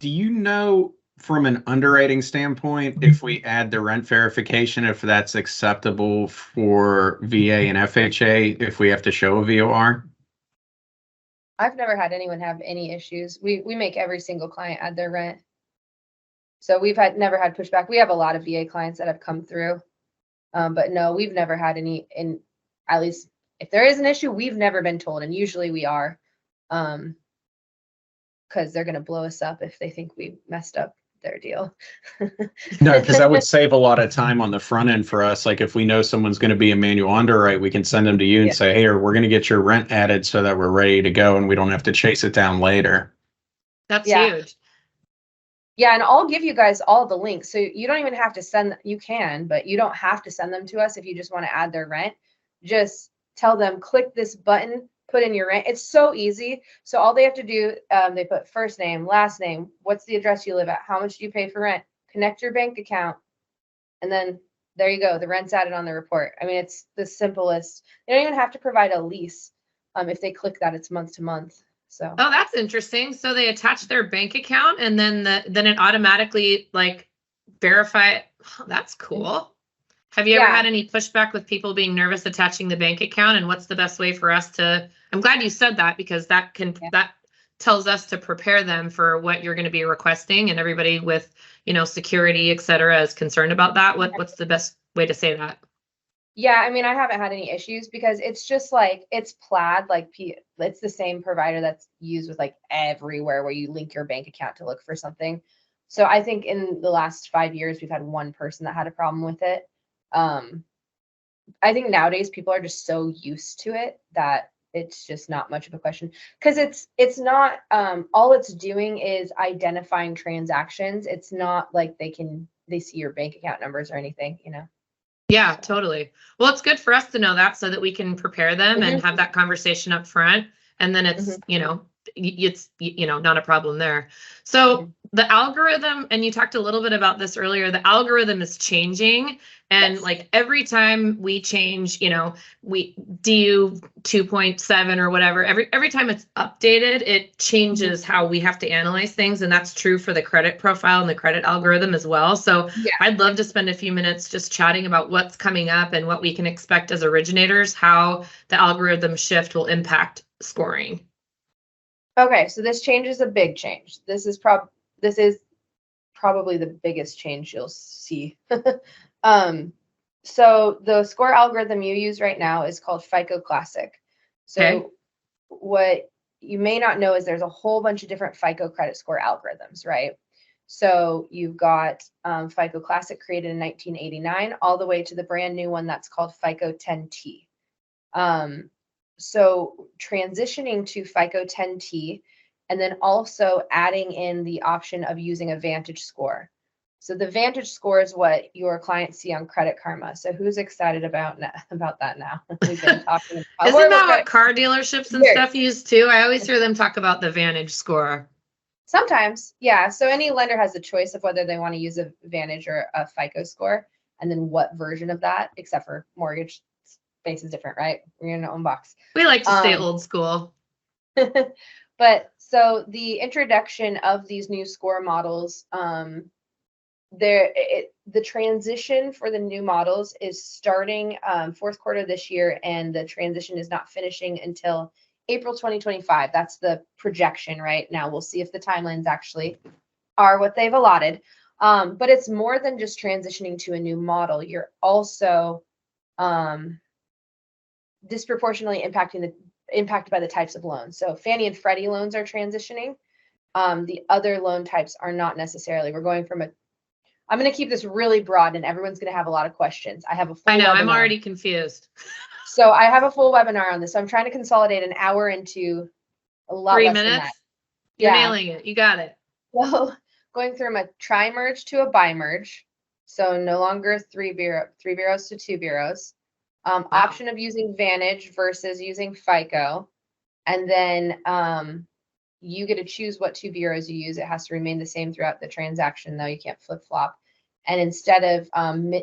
do you know from an underwriting standpoint, if we add the rent verification, if that's acceptable for VA and FHA, if we have to show a VOR? I've never had anyone have any issues. We make every single client add their rent. So we've never had pushback. We have a lot of VA clients that have come through. But no, we've never had any, and at least if there is an issue, we've never been told, and usually we are, because they're going to blow us up if they think we messed up their deal. No, because that would save a lot of time on the front end for us. Like if we know someone's going to be a manual underwrite, we can send them to you and say, hey, we're going to get your rent added so that we're ready to go and we don't have to chase it down later. That's huge. Yeah, and I'll give you guys all the links. So you don't even have to send, you can, but you don't have to send them to us if you just want to add their rent. Just tell them, click this button, put in your rent. It's so easy. So all they have to do, they put first name, last name, what's the address you live at, how much do you pay for rent, connect your bank account, and then there you go. The rent's added on the report. I mean, it's the simplest. They don't even have to provide a lease. If they click that, it's month to month. So. Oh, that's interesting. So they attach their bank account and then it automatically like verify it. Oh, that's cool. Have you ever had any pushback with people being nervous attaching the bank account, and what's the best way for us to, I'm glad you said that, because that tells us to prepare them for what you're going to be requesting, and everybody with, security, et cetera, is concerned about that. What's the best way to say that? Yeah, I mean, I haven't had any issues because it's just like, it's Plaid, like it's the same provider that's used with like everywhere where you link your bank account to look for something. So I think in the last 5 years, we've had one person that had a problem with it. I think nowadays people are just so used to it that it's just not much of a question, because it's not, all it's doing is identifying transactions. It's not like they see your bank account numbers or anything, Yeah, totally. Well, it's good for us to know that so that we can prepare them and have that conversation up front. And then it's, it's, not a problem there. So the algorithm, and you talked a little bit about this earlier, the algorithm is changing. And like every time we change, we do 2.7 or whatever, every time it's updated, it changes how we have to analyze things. And that's true for the credit profile and the credit algorithm as well. So I'd love to spend a few minutes just chatting about what's coming up and what we can expect as originators, how the algorithm shift will impact scoring. Okay, so this change is a big change. This is probably the biggest change you'll see. So the score algorithm you use right now is called FICO Classic. So what you may not know is there's a whole bunch of different FICO credit score algorithms, right? So you've got FICO Classic created in 1989, all the way to the brand new one that's called FICO 10T. So transitioning to FICO 10T, and then also adding in the option of using a Vantage score. So the Vantage score is what your clients see on Credit Karma. So who's excited about that now? We've been talking about. Isn't that what car dealerships and stuff use too? I always hear them talk about the Vantage score. Sometimes, yeah. So any lender has a choice of whether they want to use a Vantage or a FICO score, and then what version of that, except for mortgage space is different, right? We're in our own box. We like to stay old school. But so the introduction of these new score models, the transition for the new models is starting fourth quarter this year, and the transition is not finishing until April 2025. That's the projection right now. We'll see if the timelines actually are what they've allotted. But it's more than just transitioning to a new model. You're also disproportionately impacted by the types of loans. So Fannie and Freddie loans are transitioning. The other loan types are not necessarily. We're going from I'm going to keep this really broad, and everyone's going to have a lot of questions. I have a full webinar. I'm already confused. So I have a full webinar on this. So I'm trying to consolidate an hour into a lot 3 less minutes. than that. You're nailing it. You got it. Well, going from a tri-merge to a bi-merge. So no longer three bureaus to 2 bureaus. Option of using Vantage versus using FICO. And then you get to choose what 2 bureaus you use. It has to remain the same throughout the transaction, though. You can't flip-flop. And instead of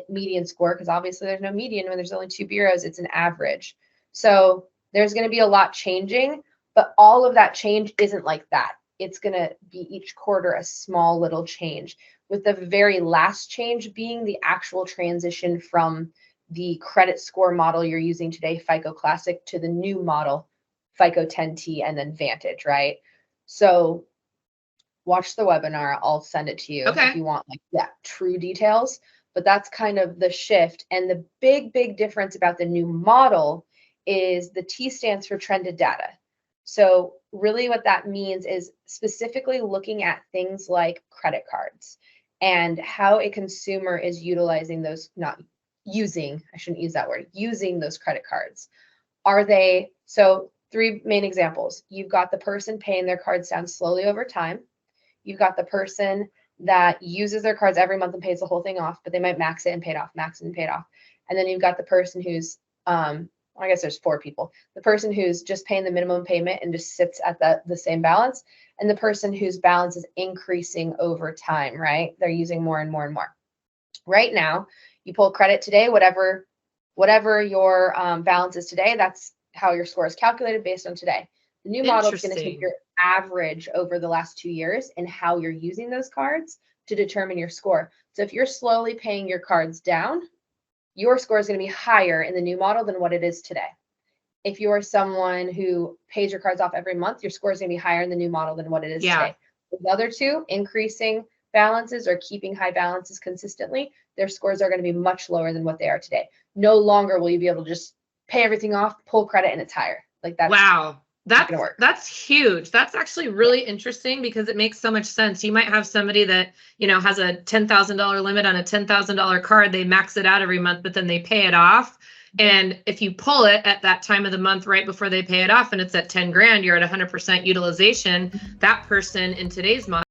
median score, because obviously there's no median when there's only 2 bureaus, it's an average. So there's going to be a lot changing, but all of that change isn't like that. it's going to be each quarter a small little change, with the very last change being the actual transition from the credit score model you're using today, FICO Classic, to the new model, FICO 10T and then Vantage, right? So watch the webinar. I'll send it to you if you want like true details, but that's kind of the shift. And the big difference about the new model is the T stands for trended data. So really what that means is specifically looking at things like credit cards and how a consumer is utilizing those, not using, I shouldn't use that word, using those credit cards. Are they, so 3 main examples. You've got the person paying their cards down slowly over time. You've got the person that uses their cards every month and pays the whole thing off, but they might max it and pay it off, max it and pay it off. And then you've got the person who's, I guess there's 4 people. The person who's just paying the minimum payment and just sits at the same balance, and the person whose balance is increasing over time, right? They're using more and more and more. Right now, you pull credit today, whatever your balance is today, that's how your score is calculated based on today. The new model is going to take your average over the last 2 years and how you're using those cards to determine your score. So if you're slowly paying your cards down, your score is going to be higher in the new model than what it is today. If you're someone who pays your cards off every month, your score is going to be higher in the new model than what it is today. The other two, increasing balances or keeping high balances consistently, their scores are going to be much lower than what they are today. No longer will you be able to just pay everything off, pull credit, and it's higher. Like that's wow. That's huge. That's actually really interesting because it makes so much sense. You might have somebody that, you know, has a $10,000 limit on a $10,000 card. They max it out every month, but then they pay it off. And if you pull it at that time of the month, right before they pay it off, and it's at 10 grand, you're at 100% utilization. That person in today's model